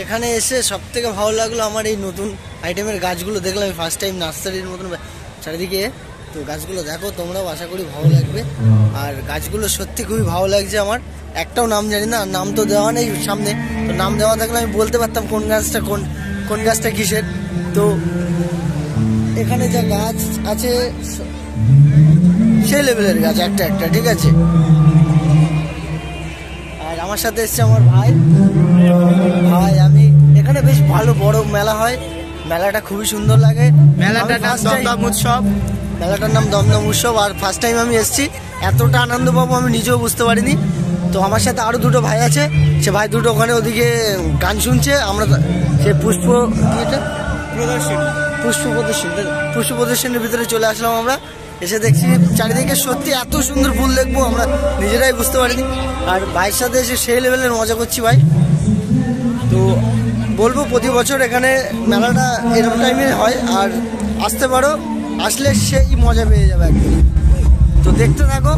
এখানে এসে সব থেকে ভালো লাগলো আমার এই নতুন আইটেমের গাছগুলো দেখলাম, আমি ফার্স্ট টাইম নার্সারির মতন চারিদিকে। তো গাছগুলো দেখো তোমরাও, আশা করি ভালো লাগবে। আর গাছগুলো সত্যি খুবই ভালো লাগছে আমার। একটাও নাম জানি না, নাম তো দেওয়া নেই সামনে, তো নাম দেওয়া থাকলে আমি বলতে পারতাম কোন গাছটা কোন গাছটা কিসের। তো এখানে যা গাছ আছে সেই লেভেলের গাছ একটা একটা, ঠিক আছে। আর আমার সাথে এসছে আমার ভাই। আমি এখানে বেশ ভালো বড় মেলা হয়, মেলাটা খুবই সুন্দর লাগে। মেলাটার নাম দমদম উৎসব। মেলাটার নাম দমদম উৎসব। আর ফার্স্ট টাইম আমি এসেছি, এতটা আনন্দ পাবো আমি নিজেও বুঝতে পারিনি। তো আমার সাথে আরো দুটো ভাই আছে, সে ভাই দুটো ওখানে ওদিকে গান শুনছে। আমরা সে পুষ্প প্রদর্শনীর ভিতরে চলে আসলাম আমরা। এসে দেখছি চারিদিকে সত্যি এত সুন্দর ফুল দেখবো আমরা নিজেরাই বুঝতে পারিনি। আর ভাইয়ের সাথে এসে সেই লেভেলের মজা করছি ভাই। তো বলবো প্রতি বছর এখানে মেলাটা এরকম টাইমে হয়, আর আসতে পারো, আসলে সেই মজা পেয়ে যাবে একদম। তো দেখতে থাকো।